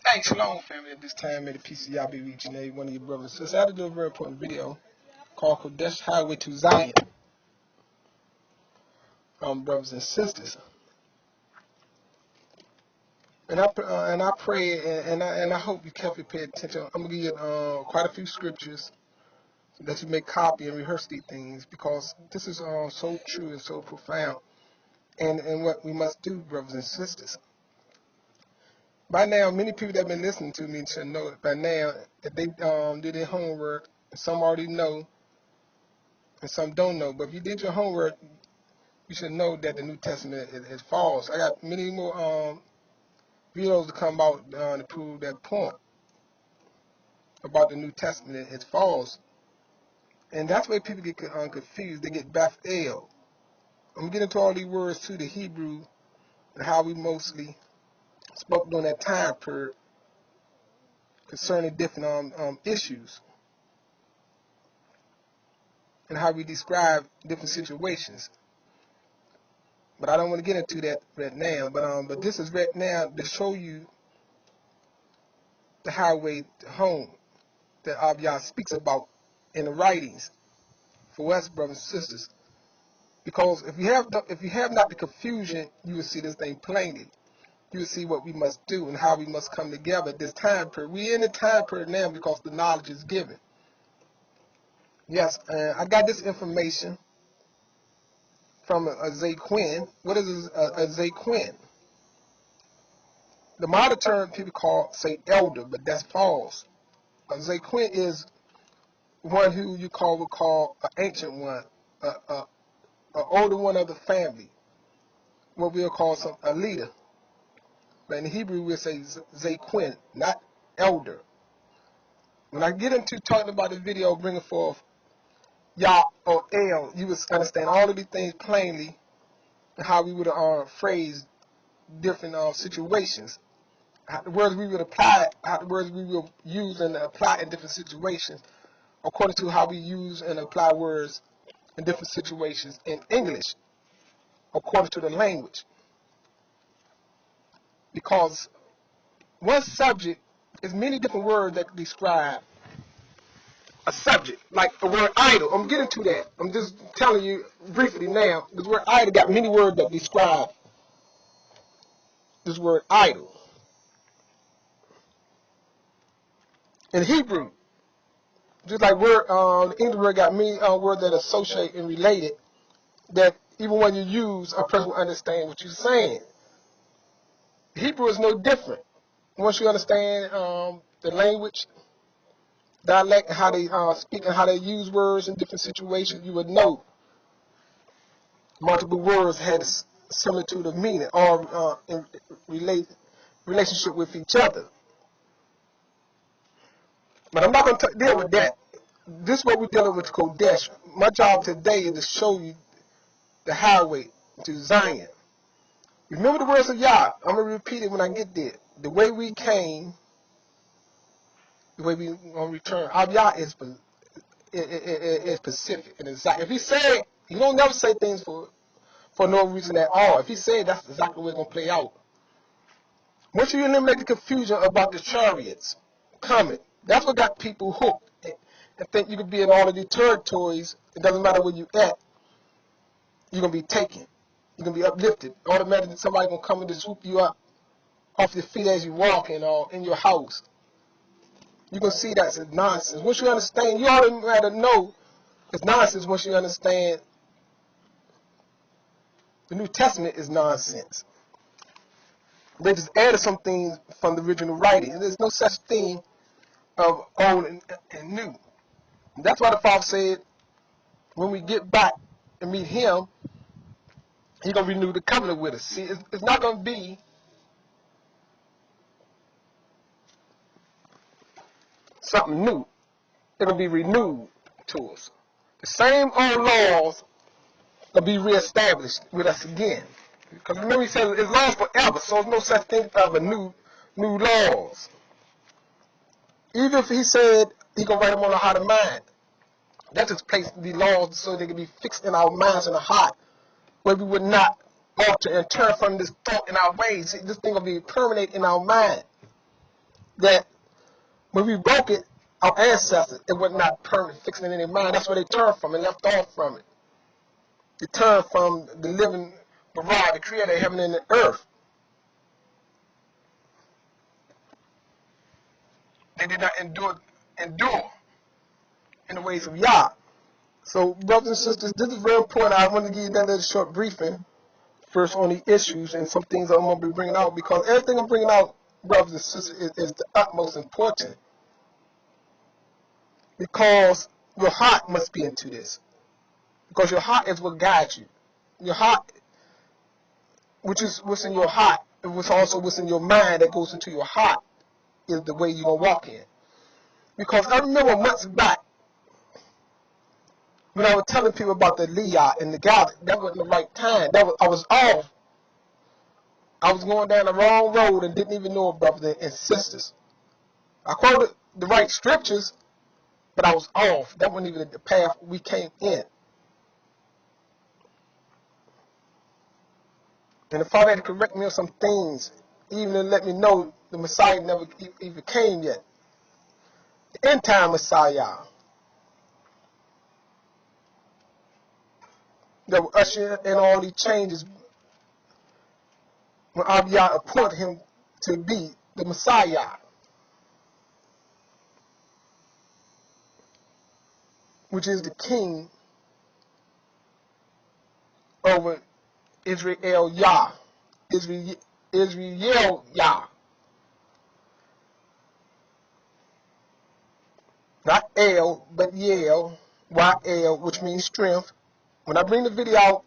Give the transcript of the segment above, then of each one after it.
Hey, shalom, family. At this time, may the peace of Yah be with each and every one of your brothers and sisters. I had to do a very important video called Qodesh Highway to Zion, brothers and sisters. And I pray and I hope you carefully pay attention. I'm gonna give you quite a few scriptures that you may copy and rehearse these things, because this is so true and so profound, and what we must do, brothers and sisters. By now, many people that have been listening to me should know it by now. If they did their homework, some already know, and some don't know. But if you did your homework, you should know that the New Testament is false. I got many more videos to come out to prove that point about the New Testament is false. And that's where people get confused. They get baffled. I'm going to get into all these words too, the Hebrew, and how we mostly spoke during that time period concerning different issues, and how we describe different situations. But I don't want to get into that right now. But this is right now to show you the highway to home that Abiyah speaks about in the writings for us, brothers and sisters. Because if you have not the confusion, you will see this thing plainly. You will see what we must do and how we must come together at this time period. We're in the time period now because the knowledge is given. Yes, I got this information from a Zaquin. What is a Zaquin? The modern term people say elder, but that's false. A Zaquin is one who you would call an ancient one, an older one of the family, what we'll call a leader. But in Hebrew, we'll say Zaquin, not elder. When I get into talking about the video, bringing forth Yah or El, you will understand all of these things plainly, and how we would phrase different situations, how the words we would apply, how the words we will use and apply in different situations, according to how we use and apply words in different situations in English, according to the language. Because one subject is many different words that describe a subject, like the word idol. I'm getting to that. I'm just telling you briefly now. This word idol got many words that describe this word idol. In Hebrew, just like the English word got many words that associate and related, that even when you use, a person will understand what you're saying. Hebrew is no different. Once you understand the language, dialect, and how they speak and how they use words in different situations, you would know multiple words had a similitude of meaning or in relationship with each other. But I'm not going to deal with that. This is what we're dealing with Qodesh. My job today is to show you the highway to Zion. Remember the words of Yah. I'm going to repeat it when I get there. The way we came, the way we going to return. Our Yah is specific and exact. If he said, he don't never say things for no reason at all. If he said, that's exactly what's going to play out. Once you eliminate the confusion about the chariots coming, that's what got people hooked and think you could be in all of these territories. It doesn't matter where you at. You're going to be taken. You're going to be uplifted. Automatically somebody's going to come and just swoop you up off your feet as you walk in your house. You're going to see that's nonsense. Once you understand, you already gotta know it's nonsense once you understand the New Testament is nonsense. They just added some things from the original writing. There's no such thing of old and new. And that's why the Father said, when we get back and meet him, he's going to renew the covenant with us. See, it's not going to be something new. It'll be renewed to us. The same old laws will be reestablished with us again. Because remember he says it's laws forever, so there's no such thing of a new laws. Even if he said he's going to write them on our heart and mind, that's just place the laws so they can be fixed in our minds and our heart, where we would not alter and turn from this thought in our ways. See, this thing will be permanent in our mind. that when we broke it, our ancestors, it was not permanent, fixing it in their mind. That's where they turned from and left off from it. They turned from the living Barah, the creator of heaven and the earth. They did not endure in the ways of Yah. So, brothers and sisters, this is very important. I want to give you that little short briefing first on the issues and some things I'm going to be bringing out, because everything I'm bringing out, brothers and sisters, is the utmost important. Because your heart must be into this. Because your heart is what guides you. Your heart, which is what's in your heart, and what's also what's in your mind that goes into your heart, is the way you're going to walk in. Because I remember months back, when I was telling people about the Leah and the God, that wasn't the right time. I was off. I was going down the wrong road and didn't even know it, brothers and sisters. I quoted the right scriptures, but I was off. That wasn't even the path we came in. And the Father had to correct me on some things, even to let me know the Messiah never even came yet. The end time Messiah that will usher in all these changes when Abiyah appointed him to be the Messiah, which is the king over Israel Yah. Israel Yah. Not El, but Yel, Y-L, which means strength. When I bring the video out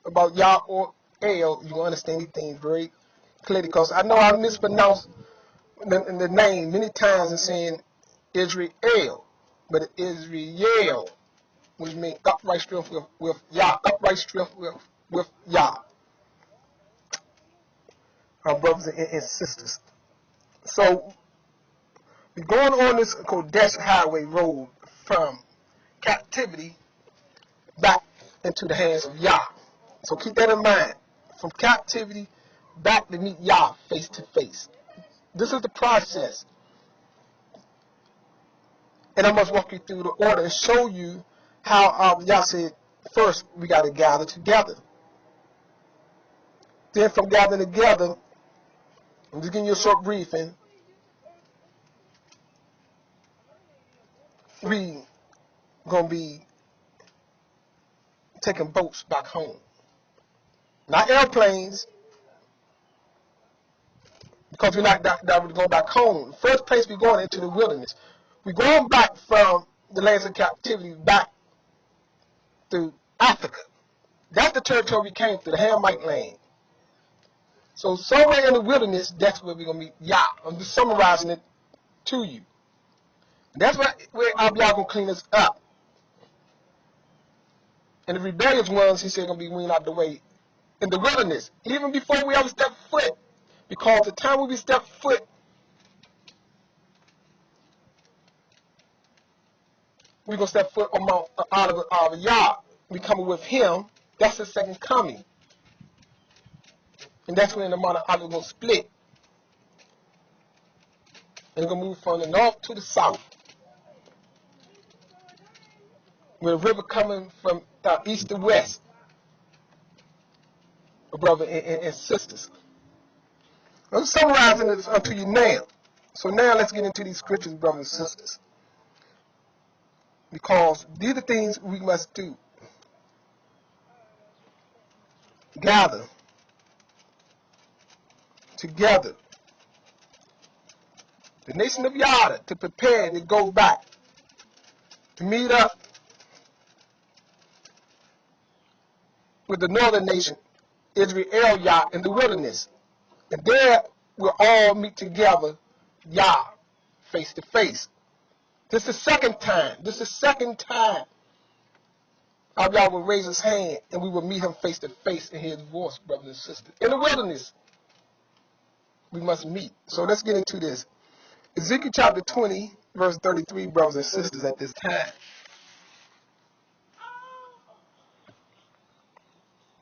about Yah or El, you will understand these things very clearly, because I know I mispronounced the name many times in saying Israel, but it is Israel, which means upright strength with Yah, upright strength with Yah, our brothers and sisters. So we're going on this Qodesh highway road from captivity back into the hands of Yah. So keep that in mind. From captivity back to meet Yah face to face. This is the process. And I must walk you through the order and show you how Yah said, first we got to gather together. Then from gathering together, I'm just giving you a short briefing, we going to be taking boats back home. Not airplanes, because we're not going back home. The first place we're going into the wilderness. We're going back from the lands of captivity back to Africa. That's the territory we came through, the Hamite land. So somewhere in the wilderness, that's where we're going to meet Yah. I'm just summarizing it to you. That's where Abiyah going to clean us up. And the rebellious ones, he said, going to be weaned out the way in the wilderness, even before we ever step foot. Because the time we step foot, we're going to step foot on Mount out of Yah. We coming with him. That's the second coming. And that's when the Mount of Olive going to split. And it's going to move from the north to the south. With a river coming from east to west. Brothers and sisters. I'm summarizing this unto you now. So now let's get into these scriptures, brothers and sisters. Because these are things we must do. Gather together. The nation of Yada to prepare to go back. To meet up with the northern nation, Israel Yah, in the wilderness. And there we'll all meet together, Yah, face to face. This is the second time. This is the second time Yah will raise his hand and we will meet him face to face and hear his voice, brothers and sisters. In the wilderness, we must meet. So let's get into this. Ezekiel chapter 20, verse 33, brothers and sisters, at this time.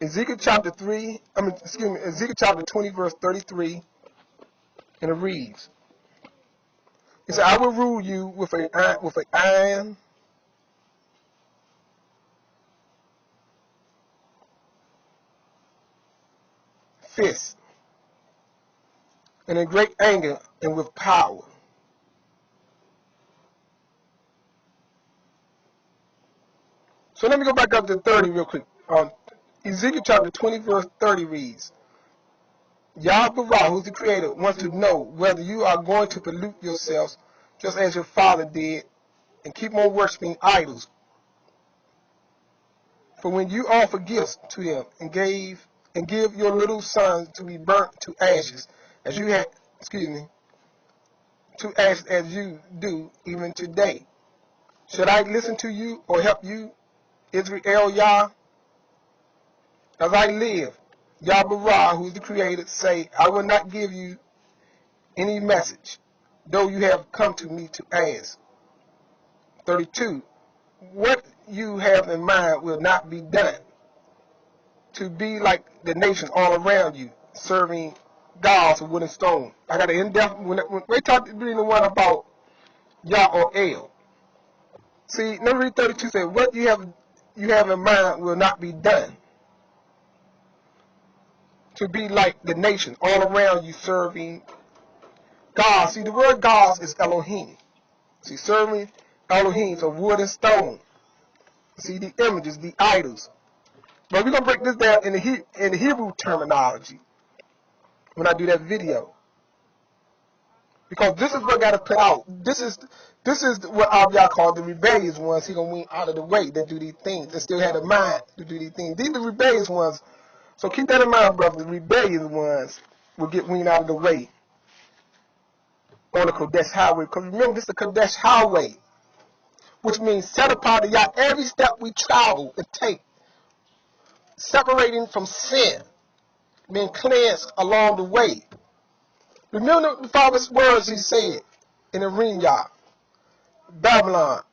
Ezekiel chapter 20, verse 33, and it reads, He said, I will rule you with an iron fist, and in great anger and with power. So let me go back up to 30 real quick. Ezekiel chapter 20 verse 30 reads, Yahweh, who's the creator, wants to know whether you are going to pollute yourselves just as your father did and keep on worshiping idols. For when you offer gifts to him and give your little sons to be burnt to ashes, as you have, to ashes as you do even today, should I listen to you or help you, Israel Yah? As I live, Yahweh, who is the creator, say, I will not give you any message, though you have come to me to ask. 32. What you have in mind will not be done, to be like the nations all around you, serving gods of wood and stone. I got an in-depth, when we talk reading the one about Yah or El. See, number 32 says, what you have in mind will not be done, to be like the nation all around you serving God. See, the word God is Elohim. See, serving Elohims of wood and stone. See, the images, the idols. But we're going to break this down in the Hebrew terminology when I do that video. Because this is what got to play out. This is what Abiyah called the rebellious ones. He going to win out of the way that do these things. That still had a mind to do these things. These are the rebellious ones. So keep that in mind, brother. The rebellious ones will get weaned out of the way on the Qodesh highway. Because remember, this is the Qodesh highway, which means set apart to Yah every step we travel and take, separating from sin, being cleansed along the way. Remember the Father's words he said in the ring, Yah. Babylon,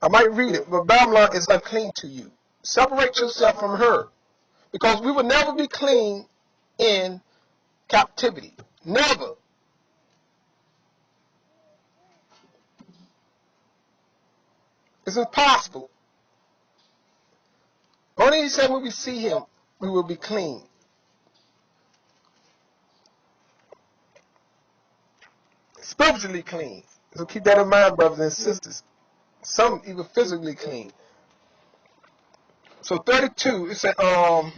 I might read it, but Babylon is unclean to you. Separate yourself from her, because we will never be clean in captivity. Never. It's impossible. Only he said when we see him, we will be clean. Spiritually clean. So keep that in mind, brothers and sisters. Some even physically clean. So 32, it said, I'm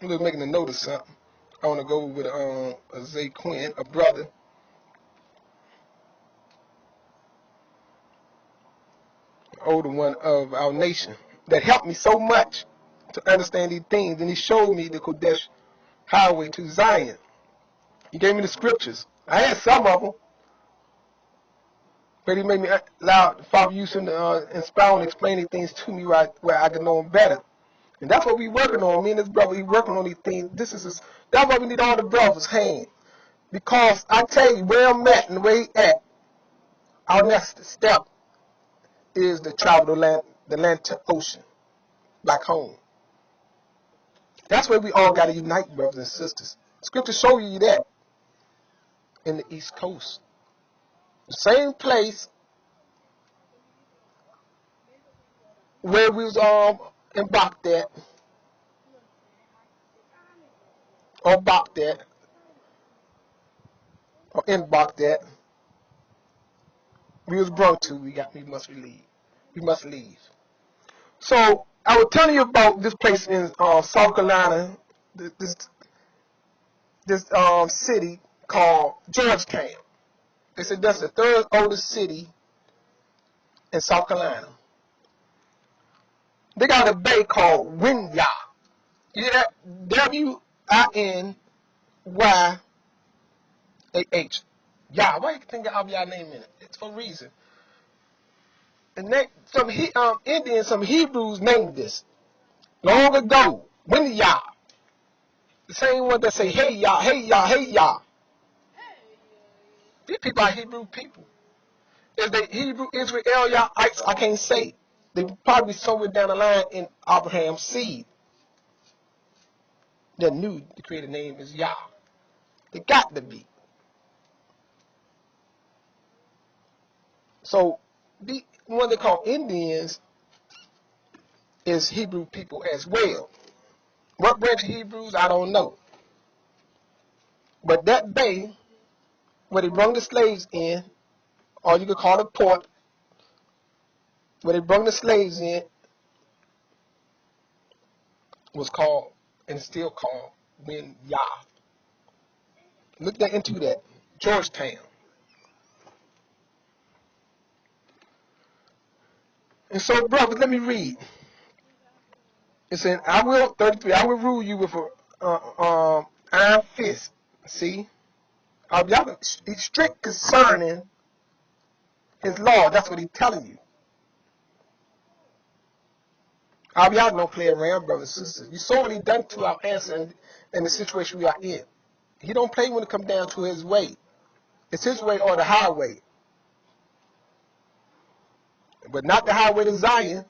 just making a note of something. I want to go with a Zay Quinn, a brother. Older one of our nation that helped me so much to understand these things, and he showed me the Qodesh highway to Zion. He gave me the scriptures. I had some of them, but he made me allow the Father use him to expound and explain these things to me where I could know them better. And that's what we working on. Me and this brother, we working on these things. That's why we need all the brothers' hand. Because I tell you, where I'm at and where he at, our next step is to travel the Atlantic Ocean back home. That's where we all got to unite, brothers and sisters. Scripture show you that in the East Coast. The same place where we was embarked at, or embarked at, we was brought to, we must leave. We must leave. So I was telling you about this place in South Carolina, this city called Georgetown. They said that's the third oldest city in South Carolina. They got a bay called Winyah. You hear that? W-I-N-Y-A-H. Yah. Why you think of your name in it? It's for a reason. And some Indians, some Hebrews named this long ago. Winyah. The same one that say, hey Yah, hey Yah, hey Yah. These people are Hebrew people. If they Hebrew Israelites, I can't say. They probably somewhere down the line in Abraham's seed that knew the creator name is Yah. They got to be. So what they call Indians is Hebrew people as well. What branch of Hebrews, I don't know. But that bay where they brought the slaves in, or you could call it port, where they brought the slaves in, was called, and still called, Ben Yah. Look into that. Georgetown. And so, brothers, let me read. It said, 33, I will rule you with a iron fist. See? He's strict concerning his law. That's what he's telling you. Y'all don't play around, brothers and sisters. You saw what he done to our ancestors in the situation we are in. He don't play when it comes down to his way. It's his way or the highway. But not the highway to Zion.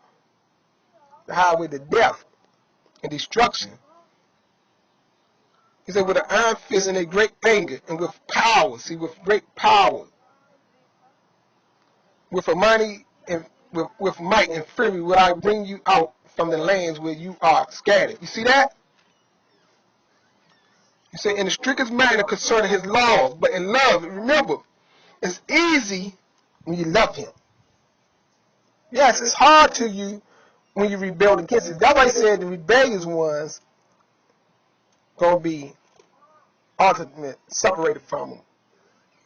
The highway to death and destruction. He said, with an iron fist and a great anger and with power. See, with great power. With a mighty and with might and fury will I bring you out from the lands where you are scattered. You see that? You say, in the strictest manner concerning his laws, but in love, remember, it's easy when you love him. Yes, it's hard to you when you rebel against it. That's why he said the rebellious ones going to be ultimate separated from him.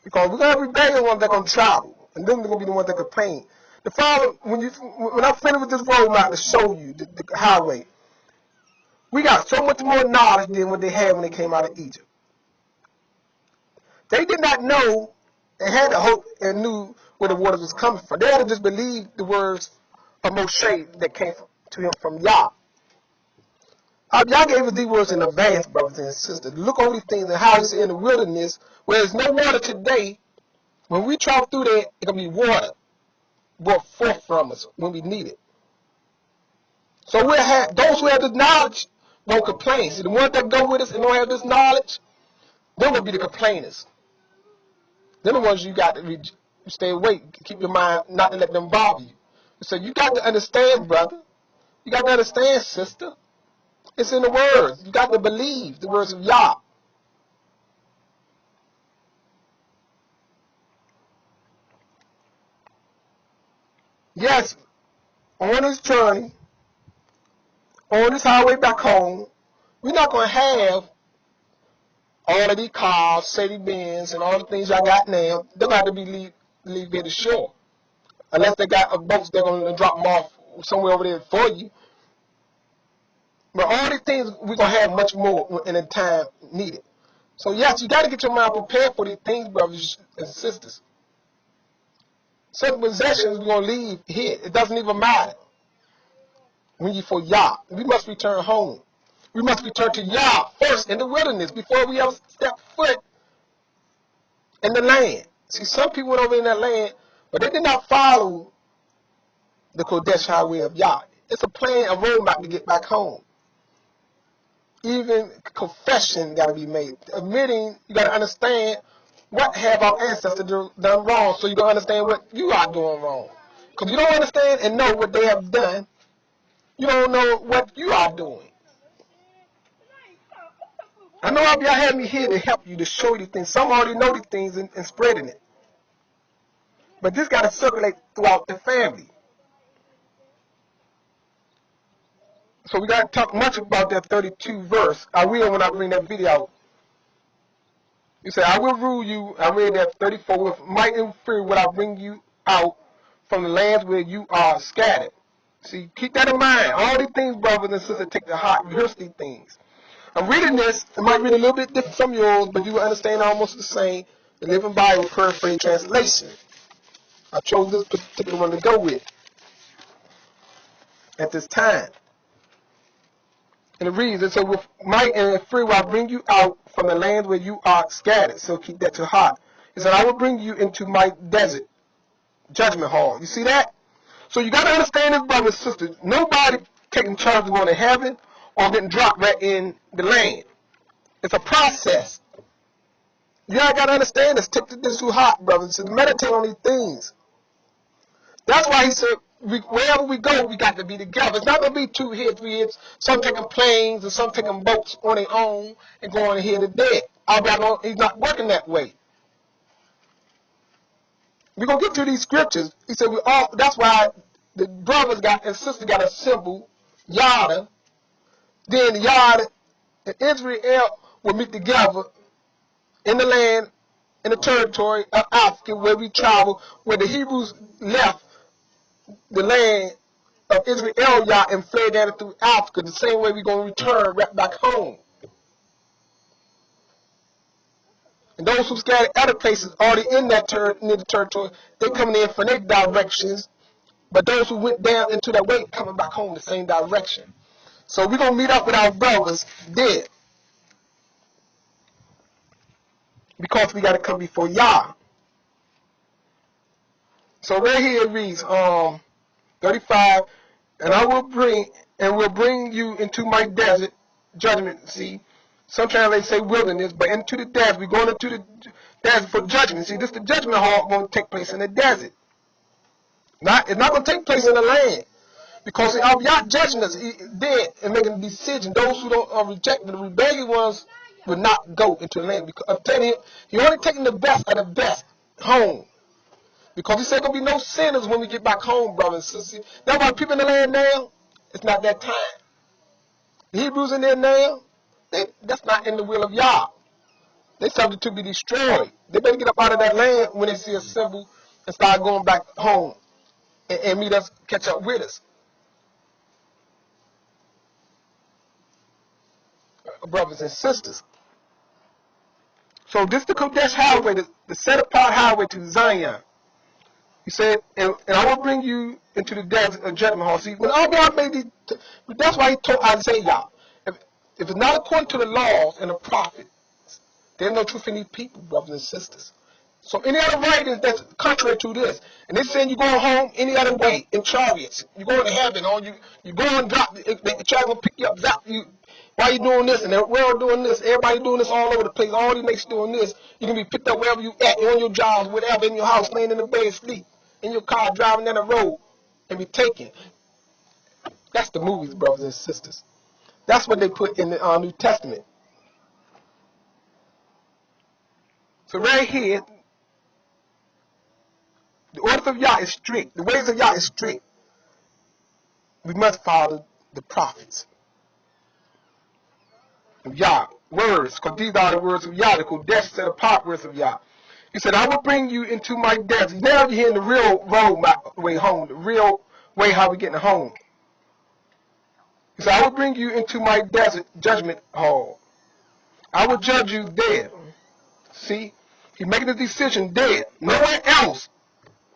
Because we're going to have rebellious ones that are going to travel, and then they're going to be the ones that complain. The Father, when I finish with this roadmap to show you the highway, we got so much more knowledge than what they had when they came out of Egypt. They did not know and had the hope and knew where the waters was coming from. They had to just believe the words of Moshe that came to him from Yah. Yah gave us these words in advance, brothers and sisters. Look over these things and how it's in the wilderness, where there's no water today. When we travel through there, it's going to be water brought forth from us when we need it. So we'll have those who have this knowledge won't complain. See, the ones that go with us and don't have this knowledge, they're going to be the complainers. They're the ones you got to stay awake, keep your mind not to let them bother you. So you got to understand, brother. You got to understand, sister. It's in the words. You got to believe the words of Yah. Yes, on this journey, on this highway back home, we're not going to have all of these cars, Sadie Benz, and all the things y'all got now. They're going to have to be leave here to shore. Unless they got a boat, they're going to drop them off somewhere over there for you. But all these things, we're going to have much more in the time needed. So yes, you got to get your mind prepared for these things, brothers and sisters. Certain possessions we're going to leave here. It doesn't even matter. When you for Yah, we must return home. We must return to Yah first in the wilderness before we ever step foot in the land. See, some people went over in that land, but they did not follow the Qodesh highway of Yah. It's a plan, a roadmap to get back home. Even confession got to be made. Admitting, you got to understand what have our ancestors done wrong, so you can understand what you are doing wrong. Because you don't understand and know what they have done, you don't know what you are doing. I know y'all had me here to help you, to show you these things. Some already know these things and spreading it. But this got to circulate throughout the family. So we got to talk much about that 32 verse. I will when I bring that video out. You say, I will rule you. I read that 34. With might and fury will I bring you out from the lands where you are scattered. See, keep that in mind. All these things, brothers and sisters, take the heart. Rehearse these things. I'm reading this. It might read a little bit different from yours, but you will understand almost the same. The Living Bible Paraphrase Translation. I chose this particular one to go with at this time. And it reads, it says, with might and fury will I bring you out from the land where you are scattered. So keep that to heart. It said, I will bring you into my desert judgment hall. You see that? So you got to understand this, brothers and sisters. Nobody taking charge of going to heaven or getting dropped right in the land. It's a process. Yeah, I gotta understand this. Take this too hot, brothers. To meditate on these things. That's why he said, wherever we go, we got to be together. It's not gonna be 2 hits, 3 hits. Some taking planes and some taking boats on their own and going here to dead. He's not working that way. We're gonna get to these scriptures. He said we all. That's why the brothers got and sisters got a symbol, yada. Then yada and Israel will meet together in the land, in the territory of Africa where we travel, where the Hebrews left the land of Israel and fled down through Africa, the same way we're going to return right back home. And those who scattered other places already in that near the territory, they coming in from their directions, but those who went down into that way coming back home the same direction. So we're going to meet up with our brothers dead, because we got to come before Yah. So right here it reads, 35, and will bring you into my desert judgment. See, sometimes they say wilderness, but into the desert. We're going into the desert for judgment. See, this the judgment hall going to take place in the desert. It's not going to take place in the land, because y'all judging us dead and making a decision. Those who don't reject the rebellious ones will not go into the land, because I'm telling you, you're only taking the best of the best home. Because he said there'll be no sinners when we get back home, brothers and sisters. That's why people in the land now, it's not that time. The Hebrews in there now, that's not in the will of Yah. They're subject to be destroyed. They better get up out of that land when they see a symbol and start going back home and meet us, catch up with us. Brothers and sisters. So this is the Qodesh highway, the set apart highway to Zion. He said, and I will bring you into the desert of judgment hall. See, when all God made these, that's why he told Isaiah, if it's not according to the laws and the prophets, there's no truth in these people, brothers and sisters. So any other writings that's contrary to this, and they're saying you're going home any other way, in chariots, you're going to heaven, or you go and drop, the child will pick you up, zap you. Why you doing this? And we're all doing this. Everybody doing this all over the place. All these nations doing this. You can be picked up wherever you at, on your jobs, whatever, in your house, laying in the bed, sleep, in your car, driving down the road, and be taken. That's the movies, brothers and sisters. That's what they put in the New Testament. So right here, the orders of Yah is strict. The ways of Yah is strict. We must follow the prophets. Yah, words, because these are the words of Yah, the Qodesh set apart words of Yah. He said, I will bring you into my desert. Now you're hearing the real road way home, the real way how we're getting home. He said, I will bring you into my desert judgment hall. I will judge you there. See, he's making a decision there, nowhere else.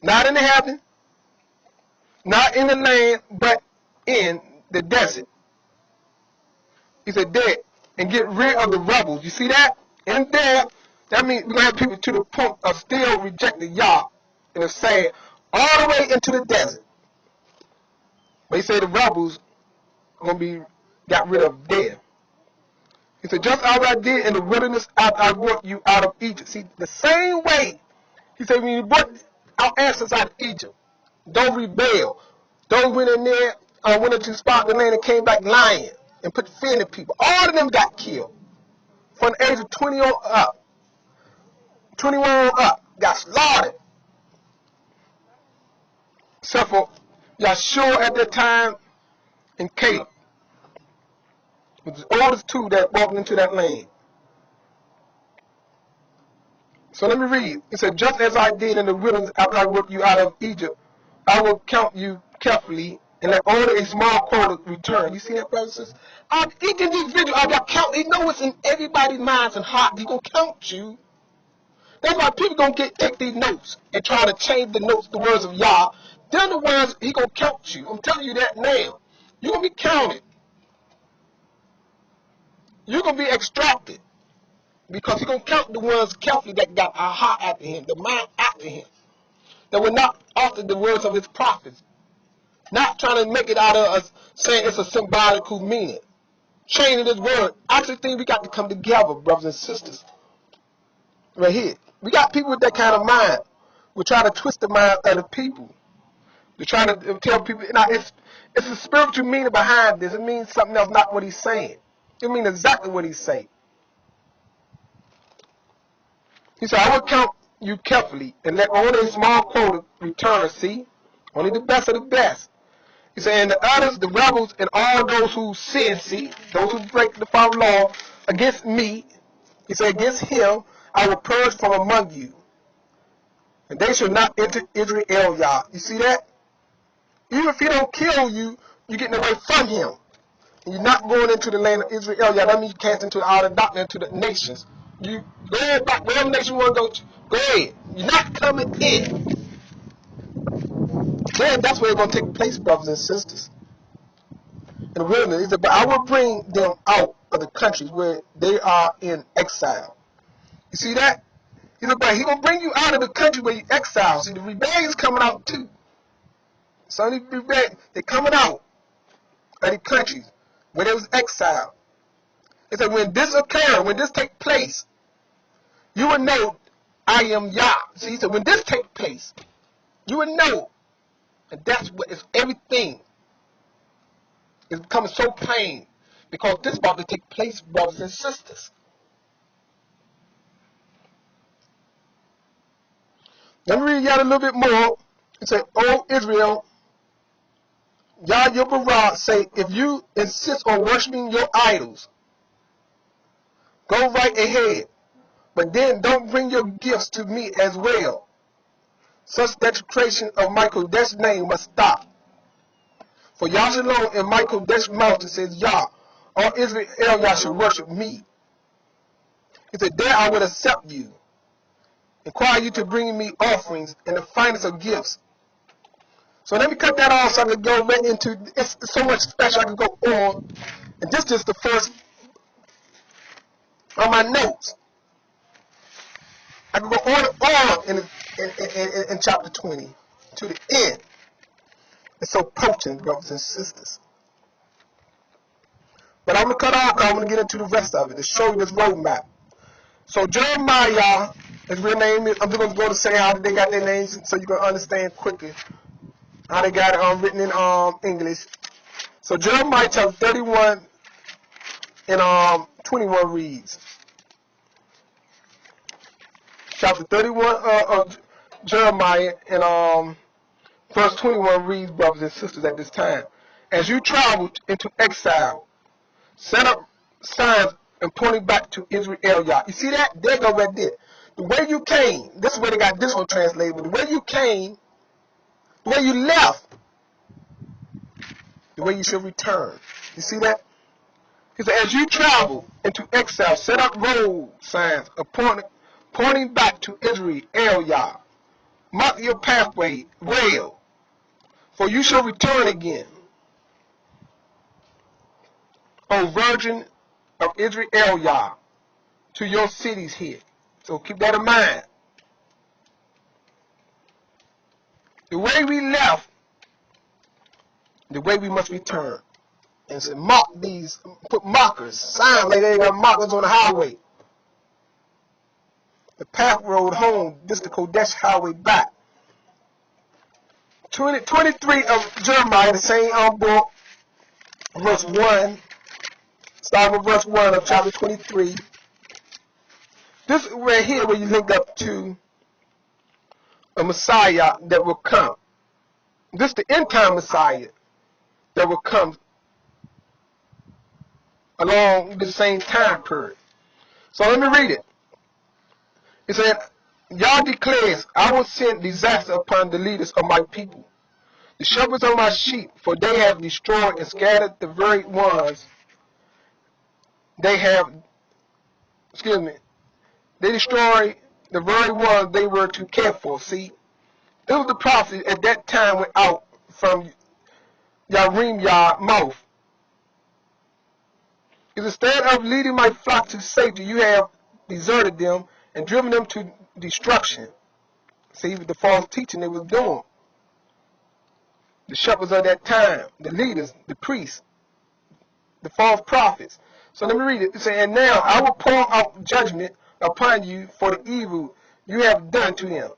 Not in the heaven, not in the land, but in the desert. He said, there, and get rid of the rebels. You see that? And there, that means we're going to have people to the point of still rejecting Yah and it's saying all the way into the desert. But he said the rebels are going to be got rid of there. He said, just as I did in the wilderness after I brought you out of Egypt. See, the same way, he said, when you brought our ancestors out of Egypt, don't rebel. Don't went in there, went into the spot of the land and came back lying and put fear in the people. All of them got killed. From the age of 20 on up, 21 on up, got slaughtered. Except for Yahshua at that time and Caleb, which was the oldest two that walked into that land. So let me read. It said, just as I did in the wilderness after I brought you out of Egypt, I will count you carefully and let only a small quota return. You see that, brothers and sisters? Each individual, I got count. He knows it's in everybody's minds and heart. He's going to count you. That's why people going to take these notes and try to change the notes, the words of Yah. They're the ones he going to count you. I'm telling you that now. You're going to be counted. You're going to be extracted. Because he's going to count the ones carefully that got a heart after him, the mind after him. That will not alter the words of his prophets. Not trying to make it out of us saying it's a symbolical meaning. Changing this word. I actually think we got to come together, brothers and sisters. right here. We got people with that kind of mind. We're trying to twist the mind of the people. They're trying to tell people. Now, it's a spiritual meaning behind this. It means something else, not what he's saying. It means exactly what he's saying. He said, I will count you carefully and let only a small quota return. See? Only the best of the best. He said, and the others, the rebels, and all those who sin, see? Those who break the Father's law against me, he said, against him, I will purge from among you. And they shall not enter Israel, Yah. You see that? Even if he don't kill you, you're getting away from him. And you're not going into the land of Israel. Yah. That means you cast into the outer darkness, into the nations. You go ahead back, wherever nation you want to go to. Go ahead. You're not coming in. Then that's where it's going to take place, brothers and sisters. In the wilderness, he said, but I will bring them out of the countries where they are in exile. You see that? He said, but he's going to bring you out of the country where you exile. See, the rebellion's coming out too. So they're coming out of the countries where there was exile. He said, when this occurs, when this takes place, you will know I am Yah. See, he said, when this takes place, you will know. And that's what is everything. It's becoming so plain because this is about to take place, brothers and sisters. Let me read y'all a little bit more. It said, O Israel, Yah your Barah say, if you insist on worshiping your idols, go right ahead. But then don't bring your gifts to me as well. Such desecration of my Qodesh name must stop. For Yah Shalom in my Qodesh mountain says, Yah, all Israel Yah should worship me. He said, there I will accept you. Inquire you to bring me offerings and the finest of gifts. So let me cut that off so I can go right into, it's so much special I can go on. And this is the first on my notes. I can go on and on in chapter 20 to the end. It's so potent, brothers and sisters. But I'm going to cut off because I'm going to get into the rest of it to show you this roadmap. So Jeremiah, his real name is, I'm just going to go to say how they got their names so you can understand quickly how they got it written in English. So Jeremiah chapter 31 and 21 reads. Chapter 31 of Jeremiah and verse 21 reads, brothers and sisters, at this time. As you traveled into exile, set up signs and pointing back to Israel, Yah. You see that? There go right there. The way you came, this is where they got this one translated, but the way you came, the way you left, the way you should return. You see that? He said, as you travel into exile, set up road signs pointing back to Israel, Yah. Mark your pathway, rail, for you shall return again. O Virgin of Israel, Yah, to your cities here. So keep that in mind. The way we left, the way we must return. And so mark these, put markers, signs like they got markers on the highway. The path road home, this is the Qodesh highway back. 23 of Jeremiah, the same book, verse 1. Start with verse 1 of chapter 23. This is right here where you link up to a Messiah that will come. This is the end time Messiah that will come along the same time period. So let me read it. It said, Yah declares, I will send disaster upon the leaders of my people, the shepherds of my sheep, for they have destroyed and scattered the very ones they have, they destroyed the very ones they were to care for. See, it was the prophet at that time went out from Yarim Yah's mouth. Instead of leading my flock to safety, you have deserted them and driven them to destruction. See, the false teaching they was doing. The shepherds of that time, the leaders, the priests, the false prophets. So let me read it. It says, and now I will pour out judgment upon you for the evil you have done to them.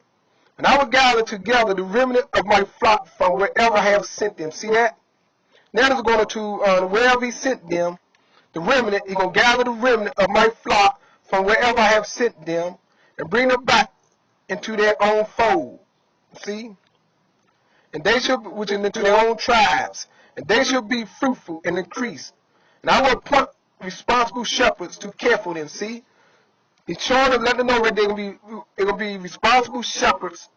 And I will gather together the remnant of my flock from wherever I have sent them. See that? Now he's going to wherever he sent them, the remnant, he's going to gather the remnant of my flock from wherever I have sent them and bring them back into their own fold. See? And they shall, which is into their own tribes, and they shall be fruitful and increase. And I will appoint responsible shepherds to care for them. See? He's showing them, letting them know that they're going to be responsible shepherds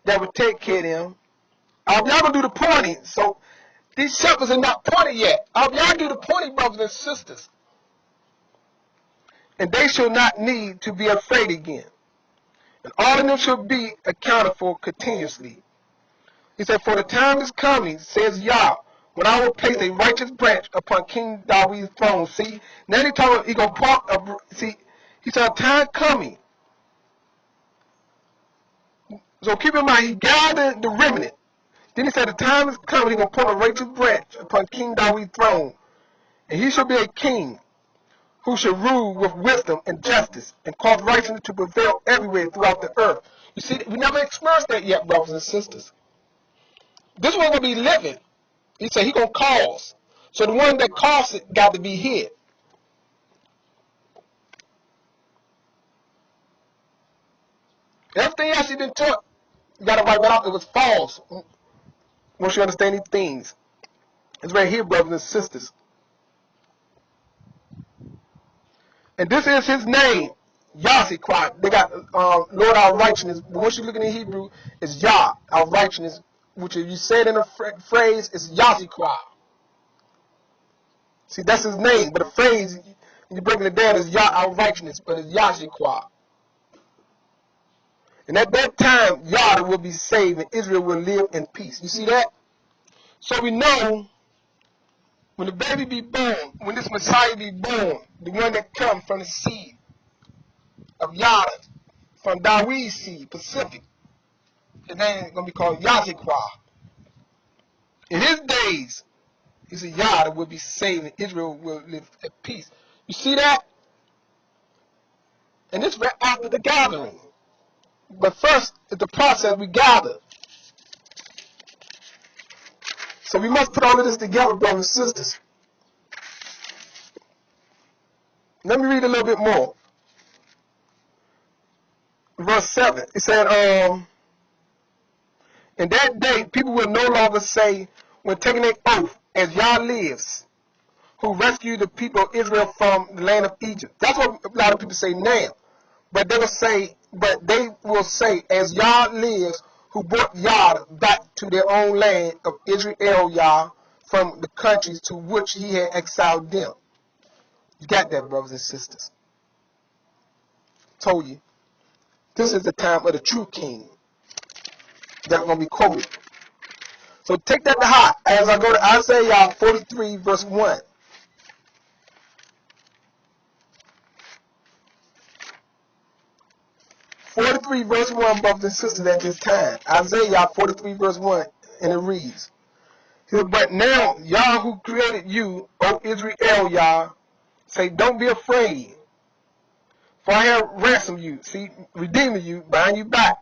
that will take care of them. Y'all going to do the pointing. So these shepherds are not pointed yet. Y'all do the pointing, brothers and sisters. And they shall not need to be afraid again. And all of them shall be accounted for continuously. He said, for the time is coming, says Yah, when I will place a righteous branch upon King David's throne. See, now he told him he gonna point. See, he said, time coming. So keep in mind, he gathered the remnant. Then he said, the time is coming, he's gonna put a righteous branch upon King David's throne, and he shall be a king who shall rule with wisdom and justice, and cause righteousness to prevail everywhere throughout the earth. You see, we never experienced that yet, brothers and sisters. This one gonna be living. He said he gonna cause. So the one that caused it got to be hid. Everything else he been taught, you gotta wipe it out. It was false. Once you understand these things, it's right here, brothers and sisters. And this is his name, Yahshua. They got Lord our righteousness. But once you look in Hebrew, it's Yah, our righteousness, which if you say it in a phrase, it's Yahshua. See, that's his name, but the phrase, when you're breaking it down, is Yah, our righteousness, but it's Yahshua. And at that time, Yah will be saved and Israel will live in peace. You see that? So we know when the baby be born, when this Messiah be born, the one that comes from the seed of Yah, from David's seed, Pacific, his name is going to be called Yahshua. In his days, he said, Yah will be saved and Israel will live at peace. You see that? And this right after the gathering. But first, it's the process we gather. So we must put all of this together, brothers and sisters. Let me read a little bit more. Verse 7. It said, in that day, people will no longer say, when taking an oath, as Yah lives, who rescued the people of Israel from the land of Egypt. That's what a lot of people say now. But they will say, as Yah lives, who brought Yah back to their own land of Israel, Yah, from the countries to which he had exiled them. You got that, brothers and sisters? Told you. This is the time of the true king. That's going to be quoted. So take that to heart as I go to Isaiah 43, verse 1. Verse 1, brothers and sisters, at this time. Isaiah 43, verse 1, and it reads, but now, Yah who created you, O Israel, Yah, say, don't be afraid, for I have ransomed you, see, redeeming you, buying you back.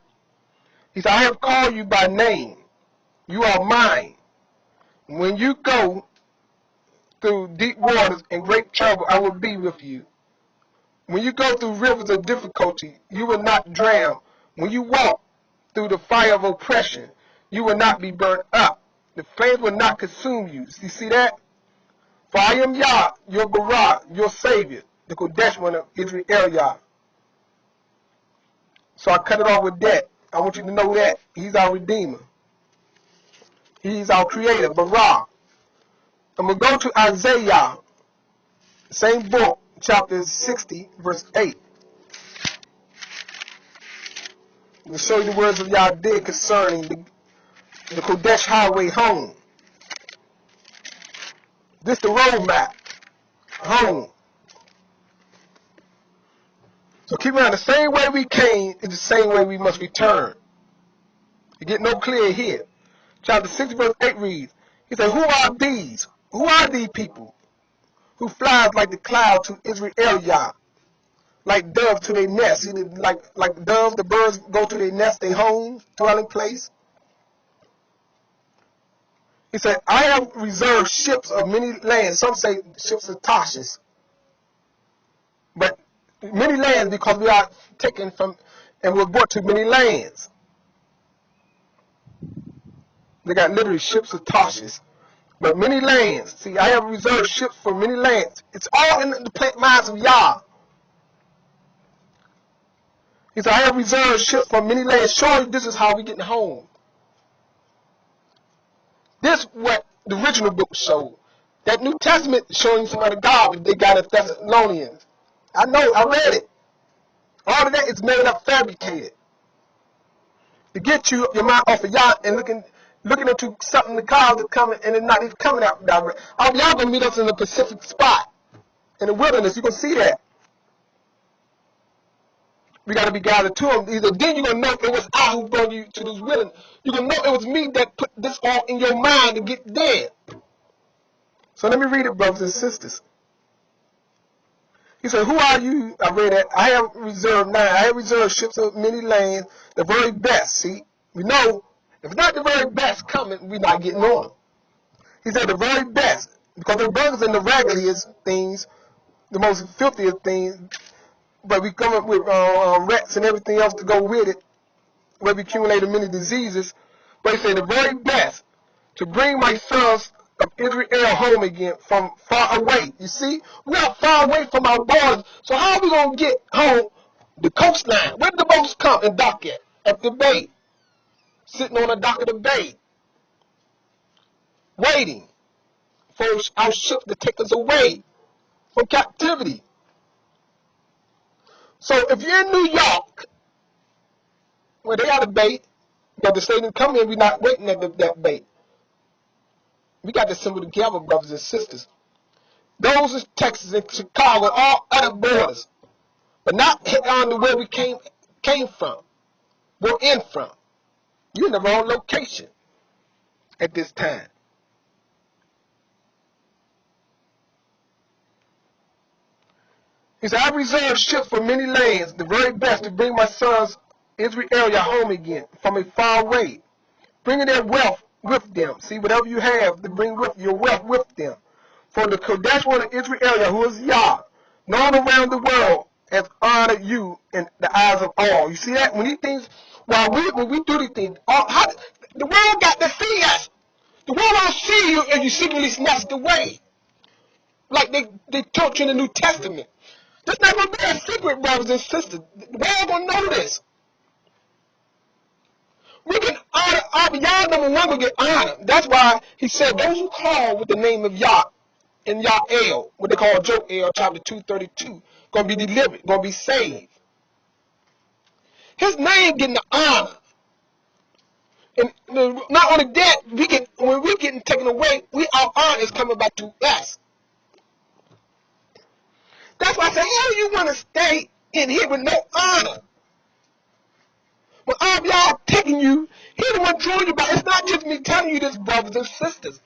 He said, I have called you by name. You are mine. When you go through deep waters and great trouble, I will be with you. When you go through rivers of difficulty, you will not drown. When you walk through the fire of oppression, you will not be burnt up. The flames will not consume you. You see that? For I am Yah, your Barah, your Savior, the Qodesh one of Israel, Yah. So I cut it off with that. I want you to know that. He's our Redeemer. He's our Creator, Barah. I'm going to go to Isaiah, same book, chapter 60, verse 8. To show you the words of Yah did concerning the Qodesh highway home. This the roadmap home. So keep in mind, the same way we came is the same way we must return. You get no clear here. Chapter 60, verse 8 reads, he said, who are these? Who are these people who flies like the cloud to Israel, Yah? like doves to their nest. See, like doves, the birds go to their nest, their home, dwelling place. He said, I have reserved ships of many lands. Some say ships of Tarshish. But many lands because we are taken from and we're brought to many lands. They got literally ships of Tarshish. But many lands. See, I have reserved ships for many lands. It's all in the minds of Yah. He said, I have reserved ships for many lands. Surely this is how we get home. This is what the original book showed. That New Testament showing some other God that they got in Thessalonians. I know, I read it. All of that is made up, fabricated. To get you your mind off of Yah and looking into something the clouds are coming and it's not even coming out direct. Y'all gonna meet us in the Pacific spot. In the wilderness, you can see that. We got to be gathered to him. Either then you're going to know it was I who brought you to this wilderness. You're going to know it was me that put this all in your mind to get there. So let me read it, brothers and sisters. He said, who are you? I read that. I have reserved 9. I have reserved ships of many lands, the very best. See, we know if not the very best coming, we're not getting on them. He said the very best. Because the brothers and the raggediest things, the most filthiest things, but we come up with rats and everything else to go with it, where we accumulated many diseases. But he said the very best to bring my sons of Israel home again from far away. You see, we are far away from our borders. So how are we going to get home? The coastline. Where did the boats come and dock at? At the bay. Sitting on the dock of the bay. Waiting for our ships to take us away from captivity. So if you're in New York, where they got a bait, but the state didn't come in, we're not waiting at that bait. We got to assemble together, brothers and sisters. Those in Texas and Chicago, all other borders, but not on to where we came from. We're in from. You're in the wrong location at this time. He said, I reserve ships for many lands, the very best to bring my sons Israel home again from a far way, bringing their wealth with them. See, whatever you have, to bring with your wealth with them. For the Qodesh one of Israel, who is Yah, known around the world, has honored you in the eyes of all. You see that? When these things, when we do these things, the world got to see us. The world don't see you and you secretly snatched away. Like they taught you in the New Testament. That's not going to be a secret, brothers and sisters. The world going to know this. We can honor Yah, number one, will get honored. That's why he said, those who call with the name of Yah, in Yah-El, what they call Joel, chapter 232, going to be delivered, going to be saved. His name getting the honor. And not only that, when we getting taken away, our honor is coming back to us. That's why I say, how do you want to stay in here with no honor? When all of y'all taking you, he the one drawing you back. It's not just me telling you this, brothers and sisters.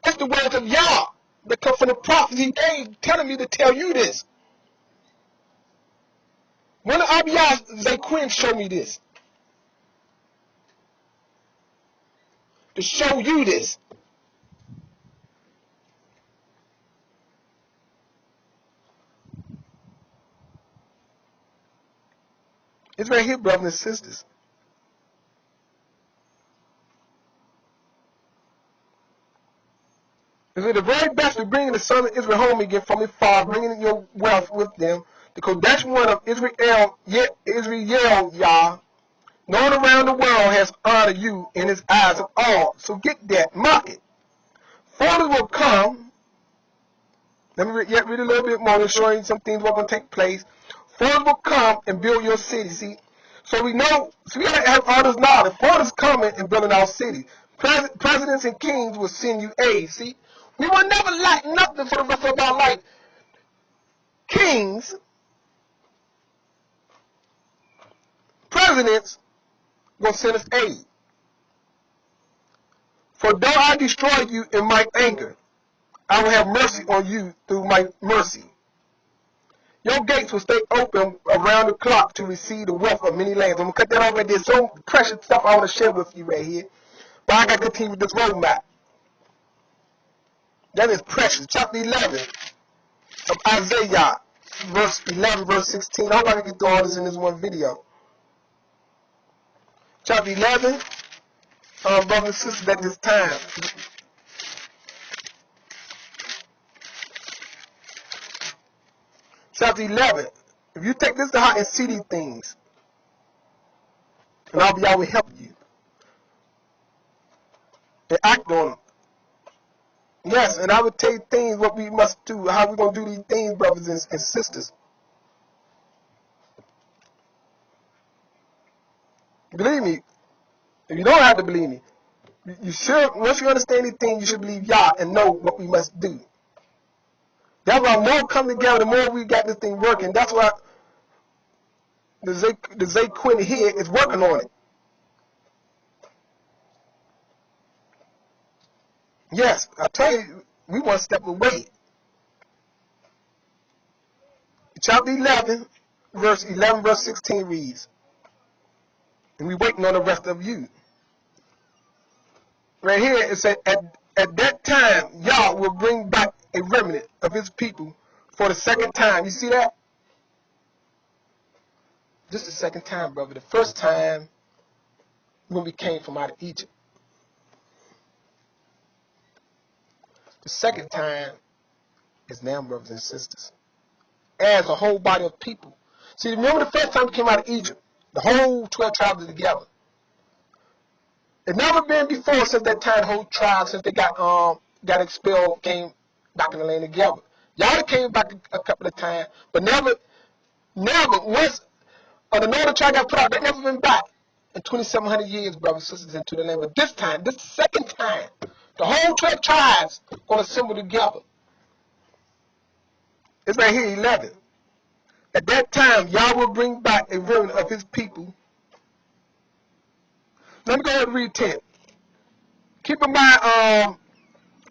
It's the words of Yah that come from the prophets he gave, telling me to tell you this. One of Abiyah's Zaquin showed me this. To show you this. It's right here, brothers and sisters. It's the very best of bringing the son of Israel home again from afar, bringing your wealth with them. The Qodesh one of Israel Yah, known around the world, has honored you in his eyes of all. So get that, mark it. Foreigners will come. Let me read a little bit more to show you some things what going to take place. Foreigners will come and build your city. See, so we know. So we got to have all this knowledge. Foreigners coming and building our city. Presidents and kings will send you aid. See, we will never lack nothing for the rest of our life. Kings, presidents, will send us aid. For though I destroy you in my anger, I will have mercy on you through my mercy. Your gates will stay open around the clock to receive the wealth of many lands. I'm going to cut that off right there. So precious stuff I want to share with you right here. But I got to continue with this roadmap. That is precious. Chapter 11 of Isaiah, verse 11, verse 16. I hope I can get through all this in this one video. Chapter 11, brothers and sisters, at this time. Chapter 11. If you take this to heart and see these things, and I will help you and act on them. Yes, and I would tell you things what we must do, how we're going to do these things, brothers and sisters. Believe me, if you don't have to believe me, you should, once you understand these things, you should believe Yah and know what we must do. That's why more come together, the more we got this thing working. That's why the Zay Quinn here is working on it. Yes, I tell you, we one step away. Chapter 11, verse 11, verse 16 reads, and we waiting on the rest of you. Right here it said, at that time, Yah will bring back a remnant of his people for the second time. You see that? This is the second time, brother. The first time when we came from out of Egypt. The second time is now, brothers and sisters, as a whole body of people. See, remember the first time we came out of Egypt, the whole 12 tribes are together. It's never been before since that time, the whole tribe, since they got expelled, came back in the land together. Y'all came back a couple of times, but never, once the northern tribe got put out, they never been back in 2,700 years, brothers and sisters, into the land. But this time, this second time, the whole 12 tribes going to assemble together. It's right here, 11. At that time, Yah will bring back a remnant of his people. Let me go ahead and read 10. Keep in mind,